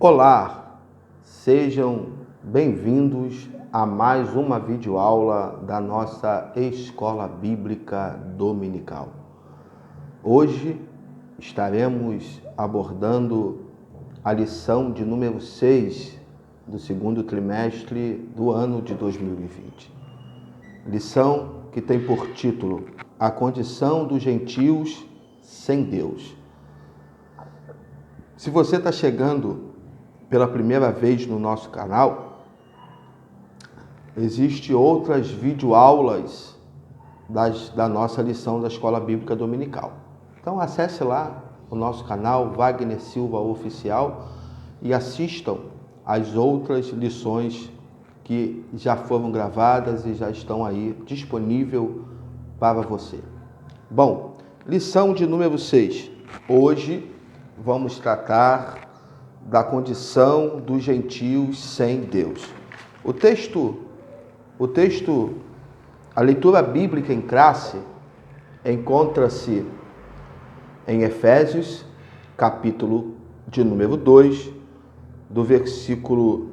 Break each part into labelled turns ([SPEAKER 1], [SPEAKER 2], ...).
[SPEAKER 1] Olá, sejam bem-vindos a mais uma videoaula da nossa Escola Bíblica Dominical. Hoje estaremos abordando a lição de número 6 do segundo trimestre do ano de 2020. Lição que tem por título A Condição dos Gentios sem Deus. Se você está chegando pela primeira vez no nosso canal, existem outras videoaulas da nossa lição da Escola Bíblica Dominical. Então acesse lá o nosso canal Wagner Silva Oficial e assistam às outras lições que já foram gravadas e já estão aí disponível para você. Bom, lição de número 6. Hoje vamos tratar da condição dos gentios sem Deus. A leitura bíblica em classe encontra-se em Efésios, capítulo de número 2, do versículo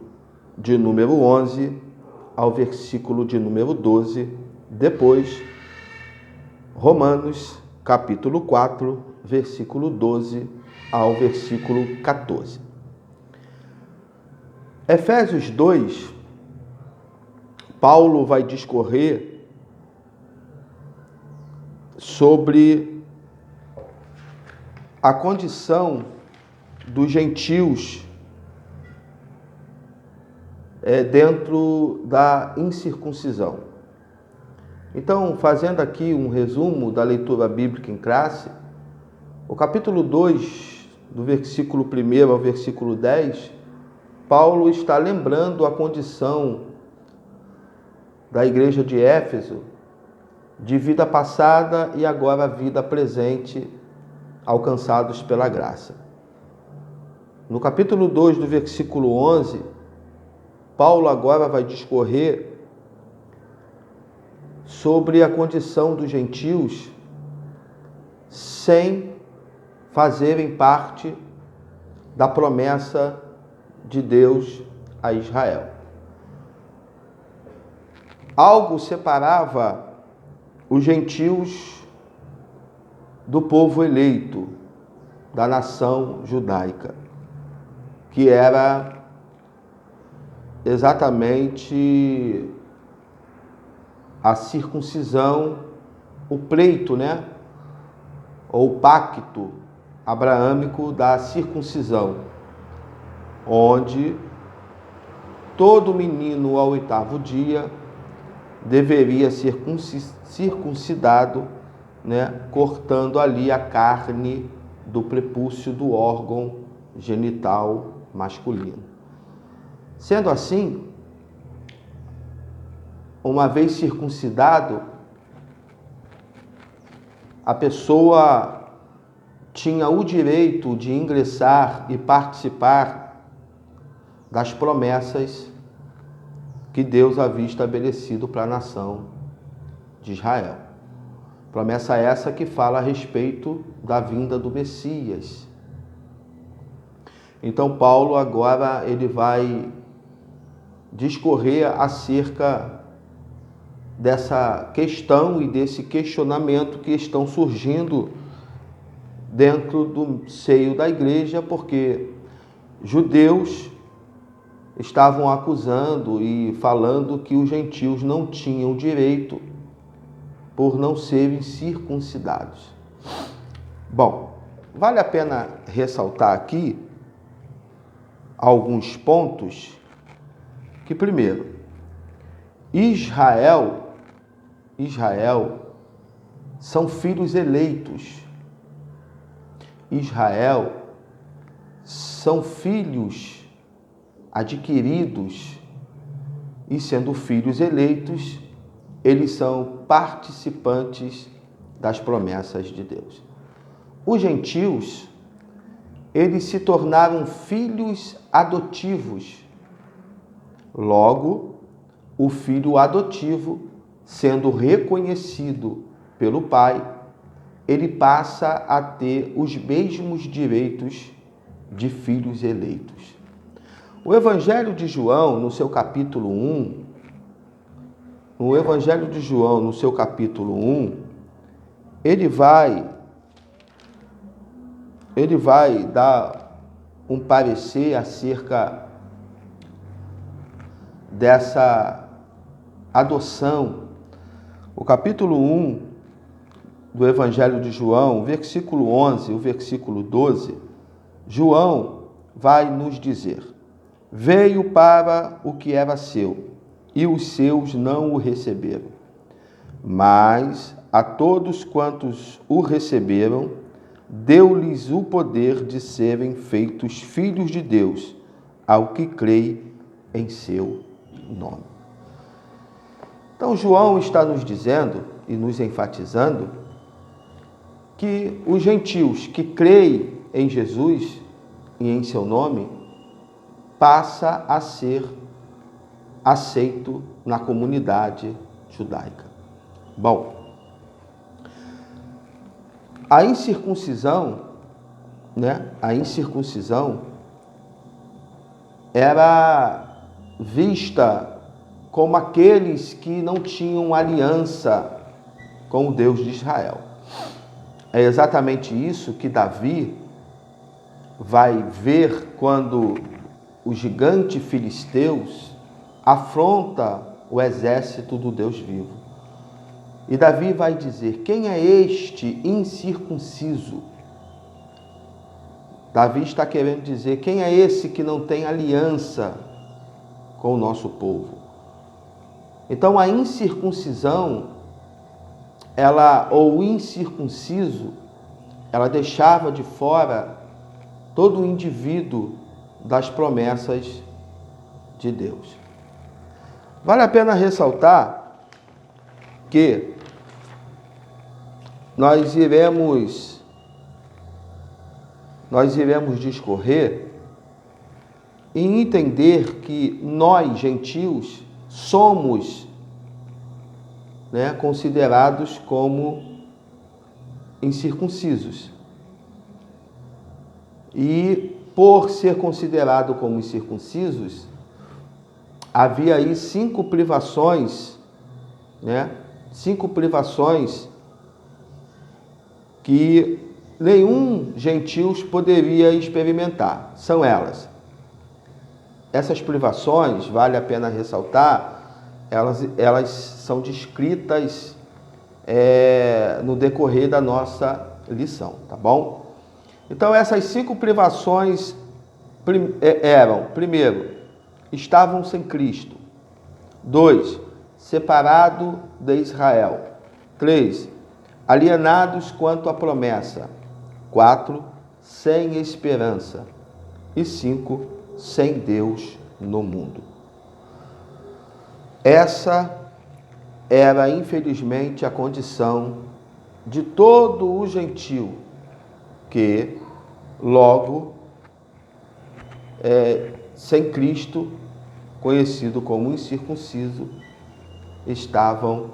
[SPEAKER 1] de número 11 ao versículo de número 12, depois Romanos, capítulo 4, versículo 12 ao versículo 14. Efésios 2, Paulo vai discorrer sobre a condição dos gentios dentro da incircuncisão. Então, fazendo aqui um resumo da leitura bíblica em classe, o capítulo 2, do versículo 1 ao versículo 10, Paulo está lembrando a condição da igreja de Éfeso, de vida passada e agora vida presente, alcançados pela graça. No capítulo 2, do versículo 11, Paulo agora vai discorrer sobre a condição dos gentios sem fazerem parte da promessa de Deus a Israel. Algo separava os gentios do povo eleito, da nação judaica, que era exatamente a circuncisão, o pleito, ou o pacto abraâmico da circuncisão, onde todo menino ao 8º dia deveria ser circuncidado, cortando ali a carne do prepúcio do órgão genital masculino. Sendo assim, uma vez circuncidado, a pessoa tinha o direito de ingressar e participar das promessas que Deus havia estabelecido para a nação de Israel. Promessa essa que fala a respeito da vinda do Messias. Então Paulo agora ele vai discorrer acerca dessa questão e desse questionamento que estão surgindo dentro do seio da igreja, porque judeus estavam acusando e falando que os gentios não tinham direito por não serem circuncidados. Bom, vale a pena ressaltar aqui alguns pontos que, primeiro, Israel são filhos eleitos. Israel são filhos adquiridos e, sendo filhos eleitos, eles são participantes das promessas de Deus. Os gentios, eles se tornaram filhos adotivos. Logo, o filho adotivo, sendo reconhecido pelo pai, ele passa a ter os mesmos direitos de filhos eleitos. O Evangelho de João, no seu capítulo 1, ele vai dar um parecer acerca dessa adoção. O capítulo 1 do Evangelho de João, o versículo 11, o versículo 12, João vai nos dizer: veio para o que era seu, e os seus não o receberam. Mas a todos quantos o receberam, deu-lhes o poder de serem feitos filhos de Deus, ao que crê em seu nome. Então, João está nos dizendo e nos enfatizando que os gentios que creem em Jesus e em seu nome passa a ser aceito na comunidade judaica. Bom, a incircuncisão era vista como aqueles que não tinham aliança com o Deus de Israel. É exatamente isso que Davi vai ver quando o gigante filisteus afronta o exército do Deus vivo. E Davi vai dizer: quem é este incircunciso? Davi está querendo dizer: quem é esse que não tem aliança com o nosso povo? Então a incircuncisão, ou o incircunciso, ela deixava de fora todo o indivíduo das promessas de Deus. Vale a pena ressaltar que nós iremos discorrer e entender que nós, gentios, somos considerados como incircuncisos. E por ser considerado como incircuncisos, havia aí 5 privações, 5 privações que nenhum gentio poderia experimentar. São elas. Essas privações, vale a pena ressaltar, elas são descritas no decorrer da nossa lição, tá bom? Então, essas 5 privações eram: primeiro, estavam sem Cristo. 2, separado de Israel. 3, alienados quanto à promessa. 4, sem esperança. E 5, sem Deus no mundo. Essa era, infelizmente, a condição de todo o gentio que, logo, sem Cristo, conhecido como incircunciso, estavam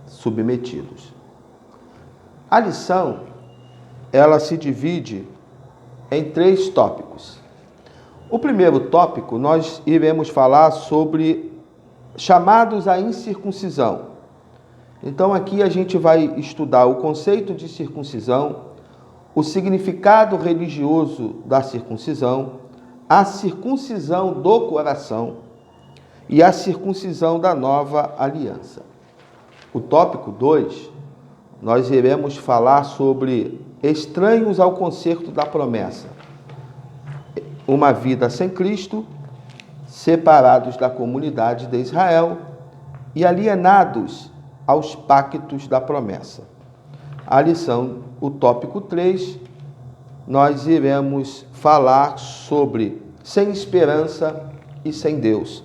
[SPEAKER 1] submetidos. A lição, ela se divide em 3 tópicos. O primeiro tópico, nós iremos falar sobre chamados à incircuncisão. Então, aqui a gente vai estudar o conceito de circuncisão, o significado religioso da circuncisão, a circuncisão do coração e a circuncisão da nova aliança. O tópico 2, nós iremos falar sobre estranhos ao concerto da promessa. Uma vida sem Cristo, separados da comunidade de Israel e alienados aos pactos da promessa. A lição, o tópico 3, nós iremos falar sobre sem esperança e sem Deus,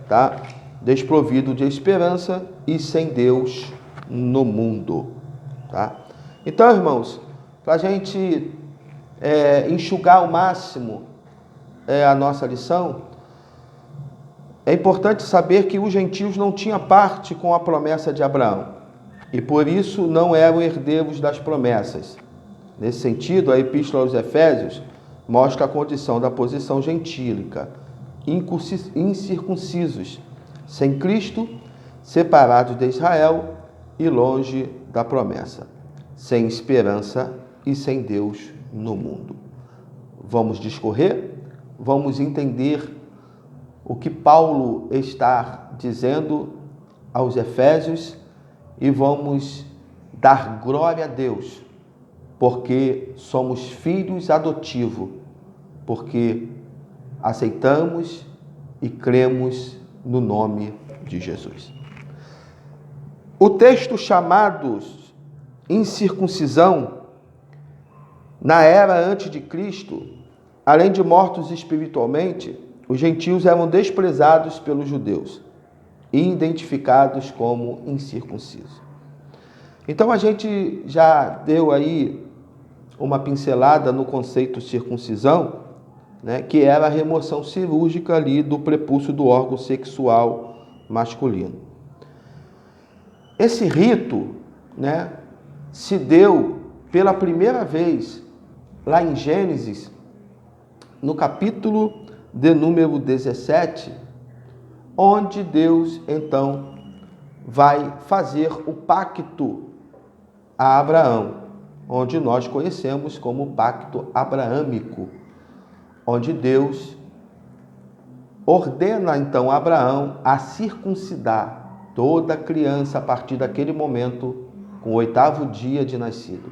[SPEAKER 1] tá? Desprovido de esperança e sem Deus no mundo, tá? Então, irmãos, para a gente enxugar ao máximo a nossa lição, é importante saber que os gentios não tinham parte com a promessa de Abraão e por isso não eram herdeiros das promessas. Nesse sentido, a Epístola aos Efésios mostra a condição da posição gentílica, incircuncisos, sem Cristo, separados de Israel e longe da promessa, sem esperança e sem Deus no mundo. Vamos discorrer, vamos entender o que Paulo está dizendo aos Efésios e vamos dar glória a Deus, porque somos filhos adotivos, porque aceitamos e cremos no nome de Jesus. O texto chamado incircuncisão, na era antes de Cristo, além de mortos espiritualmente, os gentios eram desprezados pelos judeus e identificados como incircuncisos. Então a gente já deu aí uma pincelada no conceito circuncisão, né, que era a remoção cirúrgica ali do prepúcio do órgão sexual masculino. Esse rito, né, se deu pela primeira vez lá em Gênesis, no capítulo de número 17, onde Deus então vai fazer o pacto a Abraão, onde nós conhecemos como pacto abraâmico, onde Deus ordena então a Abraão a circuncidar toda criança a partir daquele momento, com o 8º dia de nascido.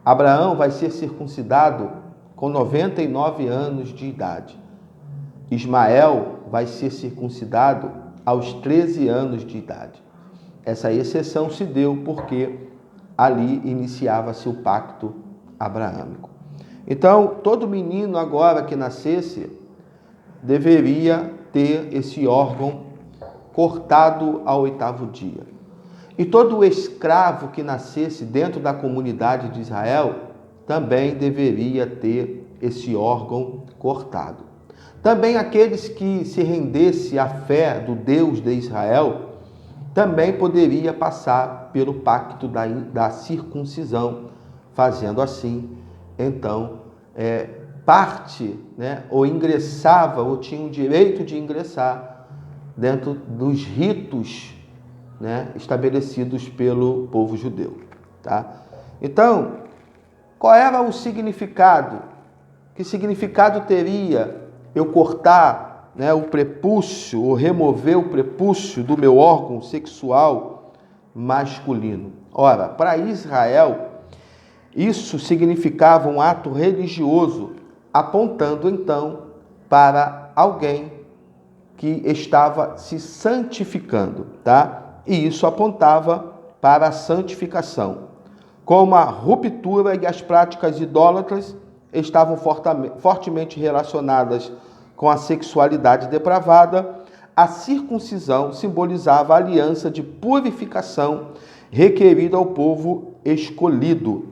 [SPEAKER 1] Abraão vai ser circuncidado com 99 anos de idade. Ismael vai ser circuncidado aos 13 anos de idade. Essa exceção se deu porque ali iniciava-se o pacto abraâmico. Então, todo menino agora que nascesse deveria ter esse órgão cortado ao 8º dia. E todo escravo que nascesse dentro da comunidade de Israel também deveria ter esse órgão cortado. Também aqueles que se rendessem à fé do Deus de Israel também poderia passar pelo pacto da circuncisão, fazendo assim, então, parte, né, ou ingressava, ou tinha o direito de ingressar dentro dos ritos, né, estabelecidos pelo povo judeu. Tá? Então, qual era o significado? Que significado teria eu cortar, né, o prepúcio, ou remover o prepúcio do meu órgão sexual masculino? Ora, para Israel, isso significava um ato religioso, apontando então para alguém que estava se santificando, tá? E isso apontava para a santificação. Como a ruptura e as práticas idólatras estavam fortemente relacionadas com a sexualidade depravada, a circuncisão simbolizava a aliança de purificação requerida ao povo escolhido.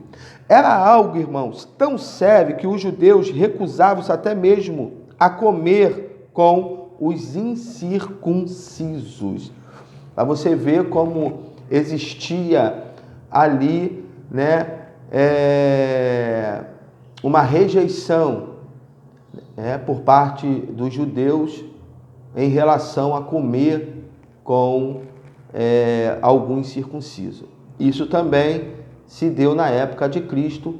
[SPEAKER 1] Era algo, irmãos, tão sério que os judeus recusavam-se até mesmo a comer com os incircuncisos. Para você ver como existia ali, né, uma rejeição, por parte dos judeus em relação a comer com algum incircunciso. Isso também se deu na época de Cristo,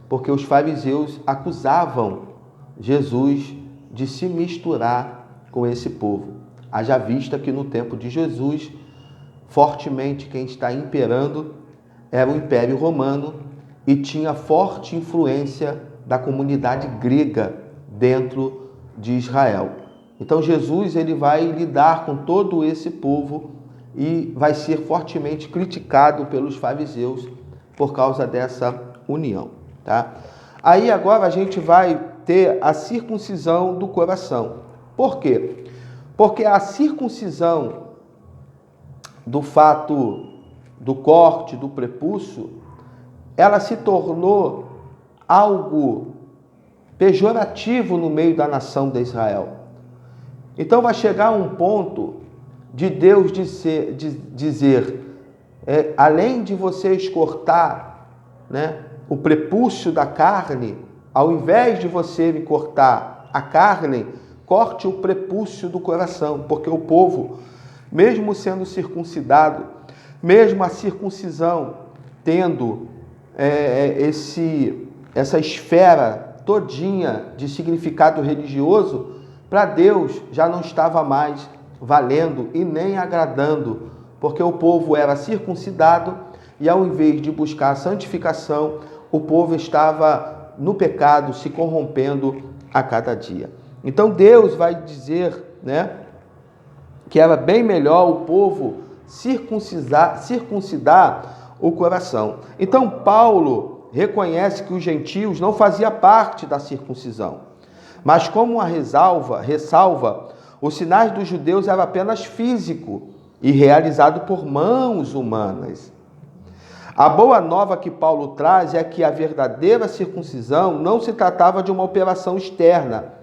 [SPEAKER 1] porque os fariseus acusavam Jesus de se misturar com esse povo. Haja vista que no tempo de Jesus, fortemente quem está imperando era o Império Romano e tinha forte influência da comunidade grega dentro de Israel. Então Jesus ele vai lidar com todo esse povo e vai ser fortemente criticado pelos fariseus por causa dessa união, tá? Aí agora a gente vai ter a circuncisão do coração. Por quê? Porque a circuncisão do fato do corte do prepúcio, ela se tornou algo pejorativo no meio da nação de Israel. Então vai chegar um ponto de Deus dizer, além de vocês cortar, né, o prepúcio da carne, ao invés de você cortar a carne, corte o prepúcio do coração, porque o povo, mesmo sendo circuncidado, mesmo a circuncisão tendo essa esfera todinha de significado religioso, para Deus já não estava mais valendo e nem agradando, porque o povo era circuncidado e ao invés de buscar a santificação, o povo estava no pecado, se corrompendo a cada dia. Então Deus vai dizer, né, que era bem melhor o povo circuncidar o coração. Então Paulo reconhece que os gentios não faziam parte da circuncisão, mas como ressalva, os sinais dos judeus eram apenas físico e realizado por mãos humanas. A boa nova que Paulo traz é que a verdadeira circuncisão não se tratava de uma operação externa,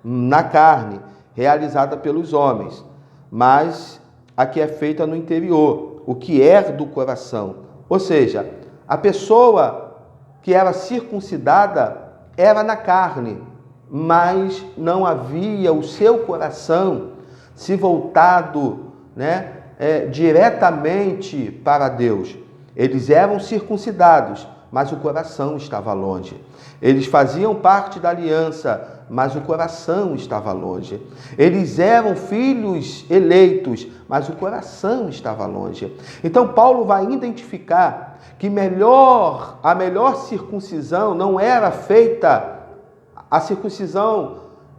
[SPEAKER 1] na carne, realizada pelos homens, mas a que é feita no interior, o que é do coração. Ou seja, a pessoa que era circuncidada era na carne, mas não havia o seu coração se voltado, diretamente para Deus. Eles eram circuncidados, mas o coração estava longe. Eles faziam parte da aliança, mas o coração estava longe. Eles eram filhos eleitos, mas o coração estava longe. Então Paulo vai identificar que a melhor circuncisão não era feita a circuncisão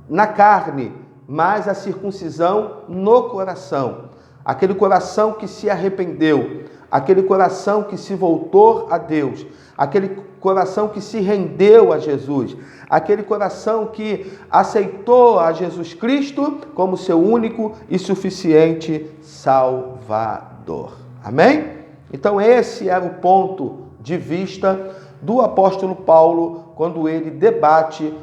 [SPEAKER 1] na carne, mas a circuncisão no coração. Aquele coração que se arrependeu, aquele coração que se voltou a Deus, aquele coração que se rendeu a Jesus, aquele coração que aceitou a Jesus Cristo como seu único e suficiente Salvador. Amém? Então esse era o ponto de vista do apóstolo Paulo quando ele debate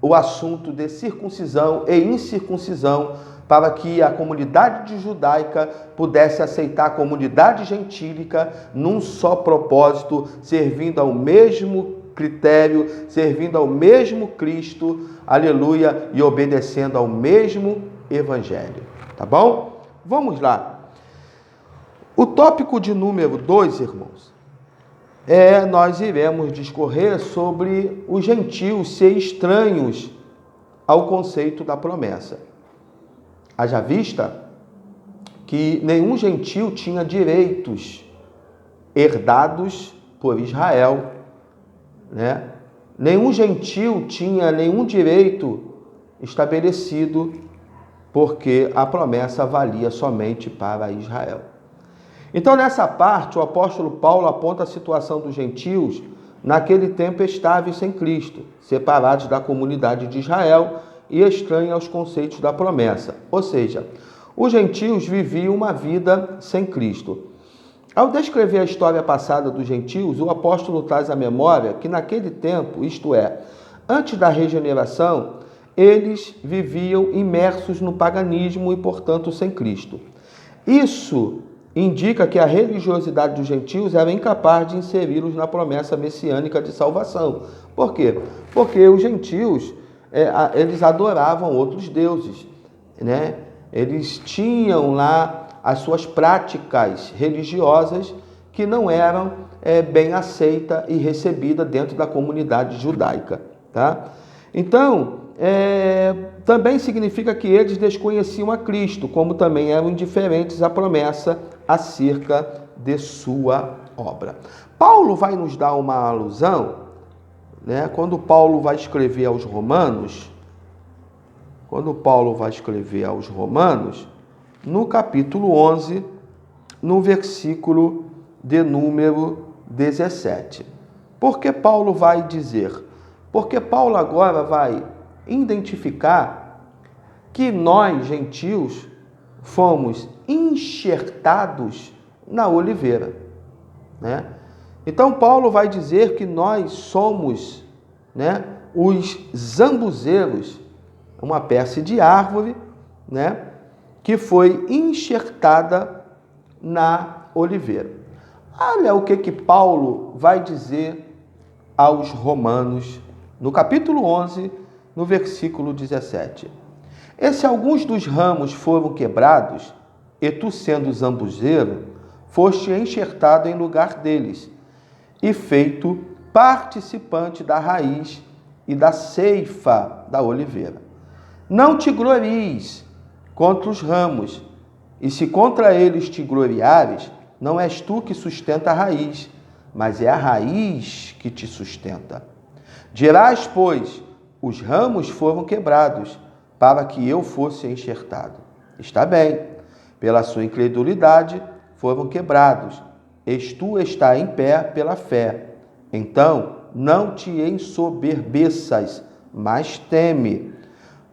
[SPEAKER 1] o assunto de circuncisão e incircuncisão, para que a comunidade judaica pudesse aceitar a comunidade gentílica num só propósito, servindo ao mesmo critério, servindo ao mesmo Cristo, aleluia, e obedecendo ao mesmo Evangelho. Tá bom? Vamos lá. O tópico de número 2, irmãos, nós iremos discorrer sobre os gentios ser estranhos ao conceito da promessa. Haja vista que nenhum gentio tinha direitos herdados por Israel, né? Nenhum gentio tinha nenhum direito estabelecido, porque a promessa valia somente para Israel. Então, nessa parte, o apóstolo Paulo aponta a situação dos gentios naquele tempo estáveis sem Cristo, separados da comunidade de Israel e estranhos aos conceitos da promessa. Ou seja, os gentios viviam uma vida sem Cristo. Ao descrever a história passada dos gentios, o apóstolo traz à memória que naquele tempo, isto é, antes da regeneração, eles viviam imersos no paganismo e, portanto, sem Cristo. Isso indica que a religiosidade dos gentios era incapaz de inseri-los na promessa messiânica de salvação. Por quê? Porque os gentios eles adoravam outros deuses, né? Eles tinham lá as suas práticas religiosas que não eram bem aceitas e recebidas dentro da comunidade judaica, tá? Então, também significa que eles desconheciam a Cristo, como também eram indiferentes à promessa acerca de sua obra. Paulo vai nos dar uma alusão, né? Quando Paulo vai escrever aos Romanos, no capítulo 11, no versículo de número 17. Por que Paulo vai dizer? Porque Paulo agora vai identificar que nós, gentios, fomos enxertados na oliveira, né? Então Paulo vai dizer que nós somos, né, os zambuzeiros, uma espécie de árvore, né, que foi enxertada na oliveira. Olha o que Paulo vai dizer aos Romanos, no capítulo 11, no versículo 17. E se alguns dos ramos foram quebrados, e tu, sendo zambujeiro, foste enxertado em lugar deles, e feito participante da raiz e da ceifa da oliveira. Não te glories contra os ramos, e se contra eles te gloriares, não és tu que sustenta a raiz, mas é a raiz que te sustenta. Dirás, pois, os ramos foram quebrados, para que eu fosse enxertado. Está bem, pela sua incredulidade foram quebrados, tu está em pé pela fé. Então, não te ensoberbeças, mas teme.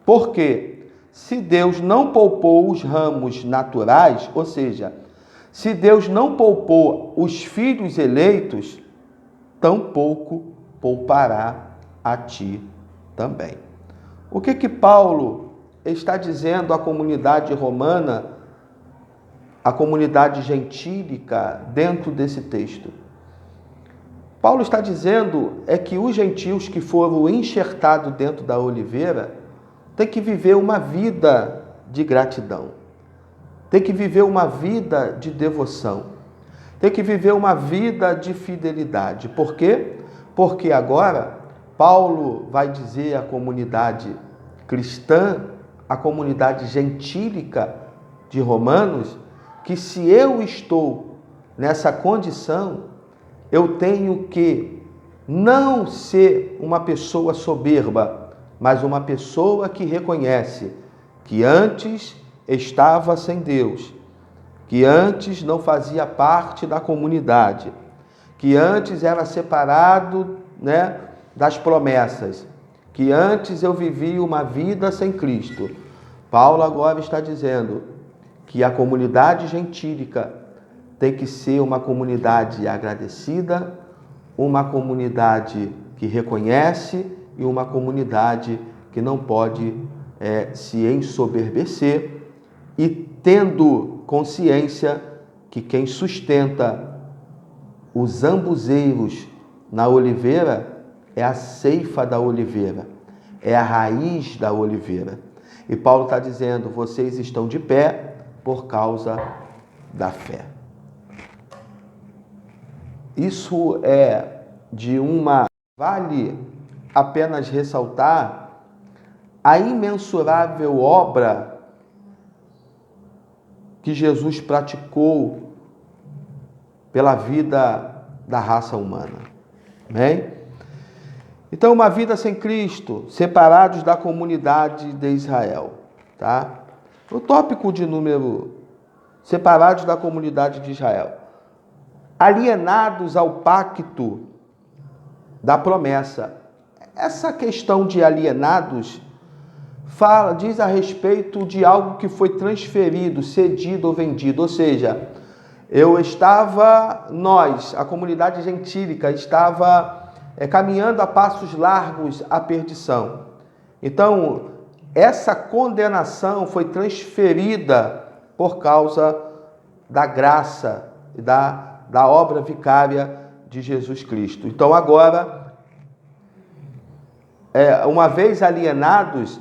[SPEAKER 1] Porque se Deus não poupou os ramos naturais, ou seja, se Deus não poupou os filhos eleitos, tampouco poupará a ti também. O que Paulo está dizendo à comunidade romana, à comunidade gentílica, dentro desse texto? Paulo está dizendo que os gentios que foram enxertados dentro da oliveira têm que viver uma vida de gratidão, têm que viver uma vida de devoção, têm que viver uma vida de fidelidade. Por quê? Porque agora Paulo vai dizer à comunidade cristã, à comunidade gentílica de Romanos, que se eu estou nessa condição, eu tenho que não ser uma pessoa soberba, mas uma pessoa que reconhece que antes estava sem Deus, que antes não fazia parte da comunidade, que antes era separado, das promessas, que antes eu vivia uma vida sem Cristo. Paulo agora está dizendo que a comunidade gentílica tem que ser uma comunidade agradecida, uma comunidade que reconhece e uma comunidade que não pode se ensoberbecer, e tendo consciência que quem sustenta os zambuzeiros na oliveira é a ceifa da oliveira, é a raiz da oliveira. E Paulo está dizendo, vocês estão de pé por causa da fé. Isso vale apenas ressaltar a imensurável obra que Jesus praticou pela vida da raça humana. Amém? Então, uma vida sem Cristo, separados da comunidade de Israel, tá? O tópico de número, separados da comunidade de Israel, alienados ao pacto da promessa. Essa questão de alienados diz a respeito de algo que foi transferido, cedido ou vendido, ou seja, a comunidade gentílica estava caminhando a passos largos à perdição. Então, essa condenação foi transferida por causa da graça e da obra vicária de Jesus Cristo. Então, agora, uma vez alienados,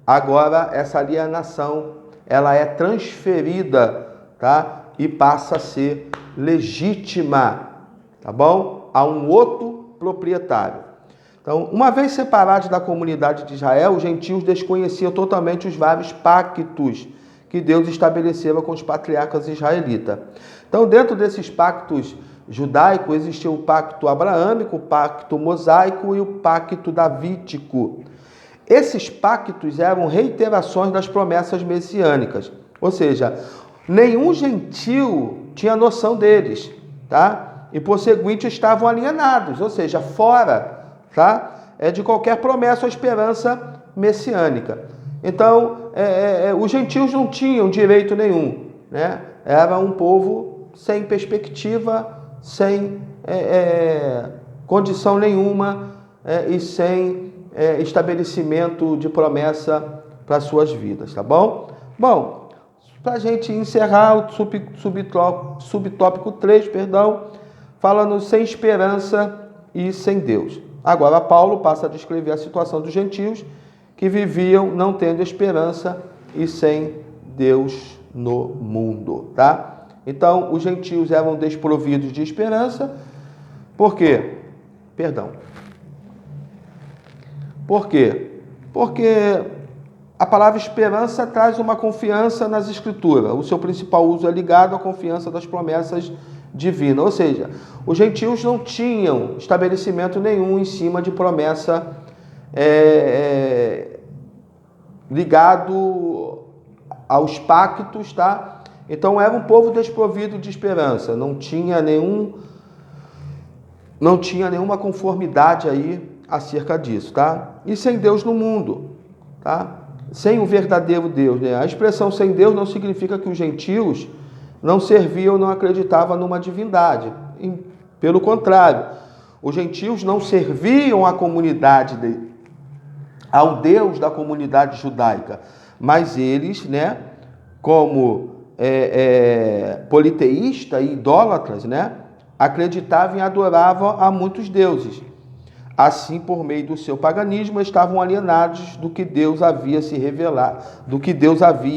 [SPEAKER 1] agora essa alienação ela é transferida, tá? E passa a ser legítima, tá bom? A um outro proprietário. Então, uma vez separados da comunidade de Israel, os gentios desconheciam totalmente os vários pactos que Deus estabeleceu com os patriarcas israelitas. Então, dentro desses pactos judaicos, existia o pacto abraâmico, o pacto mosaico e o pacto davídico. Esses pactos eram reiterações das promessas messiânicas, ou seja, nenhum gentio tinha noção deles, tá? E por seguinte estavam alienados, ou seja, fora, tá? De qualquer promessa ou esperança messiânica. Então, os gentios não tinham direito nenhum, né? Era um povo sem perspectiva, sem condição nenhuma e sem estabelecimento de promessa para suas vidas, tá bom? Bom, para a gente encerrar o subtópico 3, falando sem esperança e sem Deus. Agora Paulo passa a descrever a situação dos gentios que viviam não tendo esperança e sem Deus no mundo, tá? Então, os gentios eram desprovidos de esperança. Por quê? Perdão. Por quê? Porque a palavra esperança traz uma confiança nas Escrituras. O seu principal uso é ligado à confiança das promessas divinas. Ou seja, os gentios não tinham estabelecimento nenhum em cima de promessa ligado aos pactos, tá? Então era um povo desprovido de esperança, não tinha nenhuma conformidade aí acerca disso, tá? E sem Deus no mundo, tá? Sem o verdadeiro Deus, né? A expressão sem Deus não significa que os gentios não serviam, não acreditavam numa divindade. Pelo contrário, os gentios não serviam à comunidade, ao Deus da comunidade judaica, mas eles, né, como politeístas e idólatras, né, acreditavam e adoravam a muitos deuses. Assim, por meio do seu paganismo, estavam alienados do que Deus havia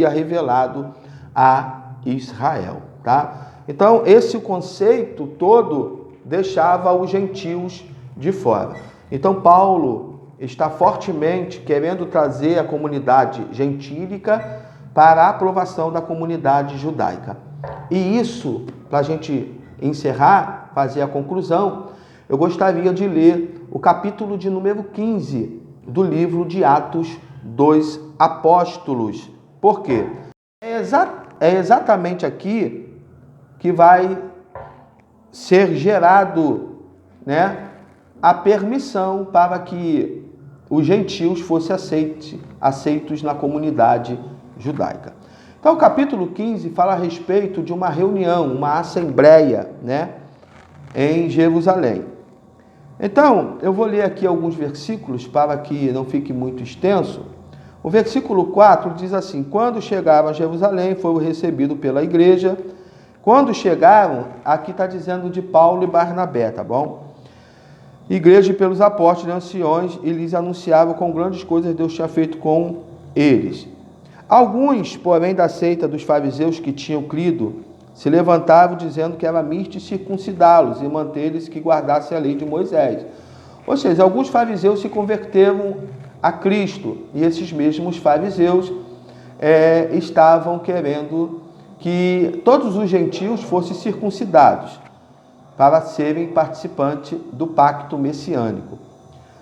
[SPEAKER 1] revelado a Israel, tá? Então, esse conceito todo deixava os gentios de fora. Então, Paulo está fortemente querendo trazer a comunidade gentílica para a aprovação da comunidade judaica. E isso, para a gente encerrar, fazer a conclusão, eu gostaria de ler o capítulo de número 15 do livro de Atos dos Apóstolos. Por quê? É exatamente aqui que vai ser gerado, né, a permissão para que os gentios fossem aceitos na comunidade judaica. Então, o capítulo 15 fala a respeito de uma reunião, uma assembleia, né, em Jerusalém. Então, eu vou ler aqui alguns versículos para que não fique muito extenso. O versículo 4 diz assim: quando chegaram a Jerusalém, foram recebidos pela igreja. Quando chegaram, aqui está dizendo de Paulo e Barnabé, tá bom? Igreja pelos apóstolos e anciões, e lhes anunciavam com grandes coisas Deus tinha feito com eles. Alguns, porém, da seita dos fariseus que tinham crido, se levantavam dizendo que era misto circuncidá-los e manter-lhes que guardassem a lei de Moisés. Ou seja, alguns fariseus se converteram a Cristo, e esses mesmos fariseus estavam querendo que todos os gentios fossem circuncidados para serem participantes do pacto messiânico.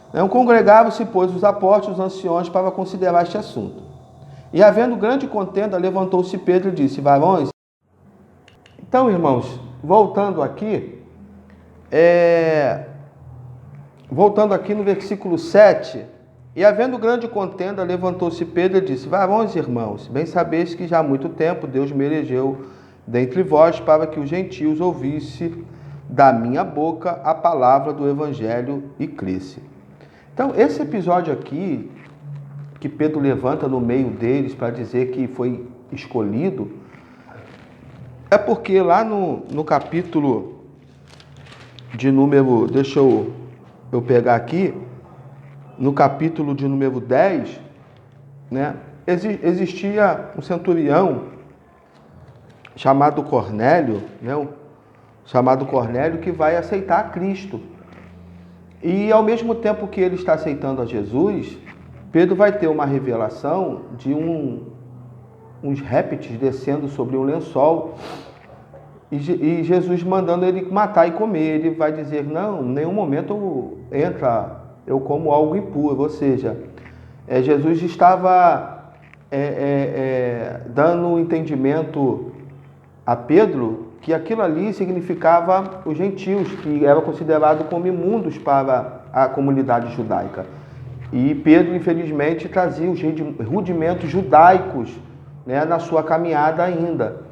[SPEAKER 1] Então, congregavam-se, pois, os apóstolos e os anciões para considerar este assunto. E, havendo grande contenda, levantou-se Pedro e disse: varões. Então, irmãos, voltando aqui no versículo 7, e havendo grande contenda, levantou-se Pedro e disse: varões, irmãos, bem sabeis que já há muito tempo Deus me elegeu dentre vós para que os gentios ouvissem da minha boca a palavra do evangelho e cresce. Então, esse episódio aqui, que Pedro levanta no meio deles para dizer que foi escolhido, é porque lá no capítulo de número, deixa eu pegar aqui, no capítulo de número 10, né, existia um centurião chamado Cornélio, né, que vai aceitar Cristo. E ao mesmo tempo que ele está aceitando a Jesus, Pedro vai ter uma revelação de uns répteis descendo sobre um lençol e Jesus mandando ele matar e comer. Ele vai dizer: não, em nenhum momento eu como algo impuro. Ou seja, Jesus estava dando um entendimento a Pedro que aquilo ali significava os gentios, que eram considerados como imundos para a comunidade judaica. E Pedro, infelizmente, trazia os rudimentos judaicos, né, na sua caminhada ainda.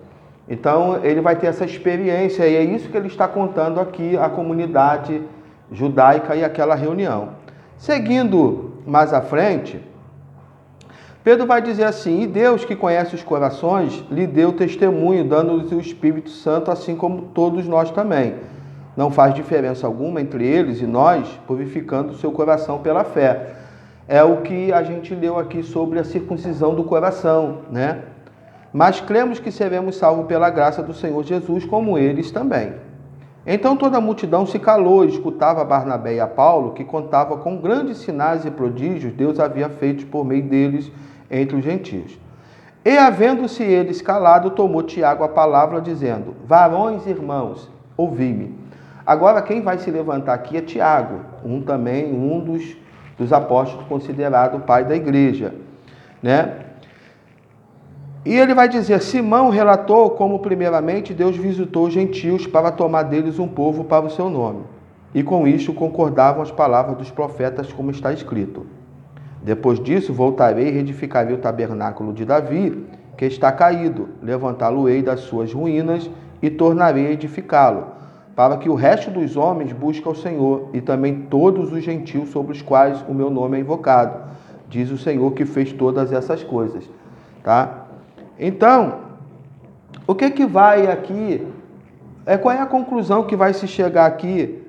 [SPEAKER 1] Então, ele vai ter essa experiência, e é isso que ele está contando aqui à comunidade judaica e aquela reunião. Seguindo mais à frente, Pedro vai dizer assim: e Deus, que conhece os corações, lhe deu testemunho, dando-lhes o Espírito Santo, assim como todos nós também. Não faz diferença alguma entre eles e nós, purificando o seu coração pela fé. é o que a gente leu aqui sobre a circuncisão do coração, né? Mas cremos que seremos salvos pela graça do Senhor Jesus, como eles também. Então toda a multidão se calou e escutava a Barnabé e a Paulo, que contava com grandes sinais e prodígios Deus havia feito por meio deles entre os gentios. E havendo-se eles calado, tomou Tiago a palavra, dizendo: varões, irmãos, ouvi-me. Agora quem vai se levantar aqui é Tiago, um dos apóstolos considerado o pai da igreja, né? E ele vai dizer: Simão relatou como primeiramente Deus visitou os gentios para tomar deles um povo para o seu nome. E com isto concordavam as palavras dos profetas, como está escrito: depois disso voltarei e reedificarei o tabernáculo de Davi, que está caído, levantá-lo-ei das suas ruínas e tornarei a edificá-lo, para que o resto dos homens busque ao Senhor, e também todos os gentios sobre os quais o meu nome é invocado, diz o Senhor que fez todas essas coisas. Tá? Então, o que vai aqui, qual é a conclusão que vai se chegar aqui?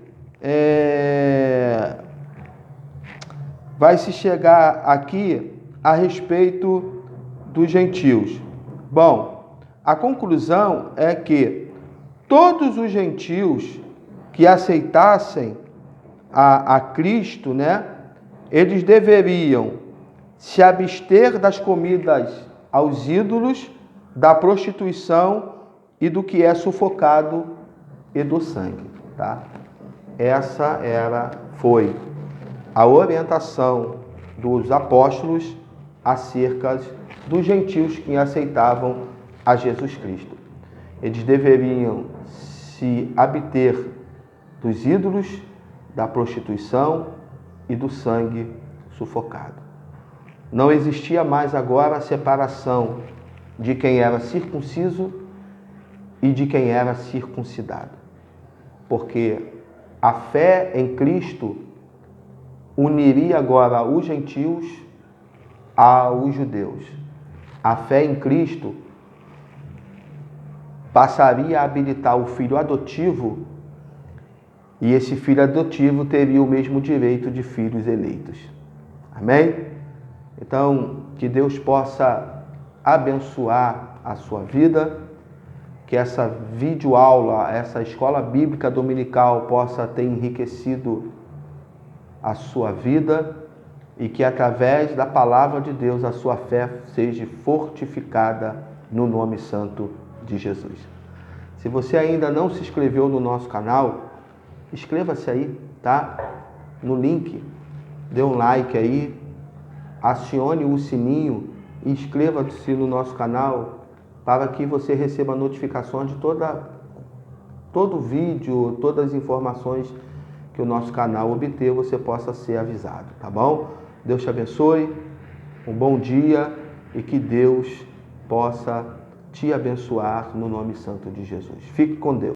[SPEAKER 1] Vai se chegar aqui a respeito dos gentios. Bom, a conclusão é que todos os gentios que aceitassem a Cristo, né, eles deveriam se abster das comidas aos ídolos, da prostituição e do que é sufocado e do sangue, tá? Essa foi a orientação dos apóstolos acerca dos gentios que aceitavam a Jesus Cristo. Eles deveriam se abster dos ídolos, da prostituição e do sangue sufocado. Não existia mais agora a separação de quem era circunciso e de quem era circuncidado. Porque a fé em Cristo uniria agora os gentios aos judeus. A fé em Cristo passaria a habilitar o filho adotivo, e esse filho adotivo teria o mesmo direito de filhos eleitos. Amém? Então, que Deus possa abençoar a sua vida, que essa videoaula, essa escola bíblica dominical possa ter enriquecido a sua vida e que através da palavra de Deus a sua fé seja fortificada no nome santo de Jesus. Se você ainda não se inscreveu no nosso canal, inscreva-se aí, tá? No link, dê um like aí, acione o sininho e inscreva-se no nosso canal para que você receba notificações de todo vídeo, todas as informações que o nosso canal obter, você possa ser avisado, tá bom? Deus te abençoe, um bom dia e que Deus possa te abençoar no nome santo de Jesus. Fique com Deus.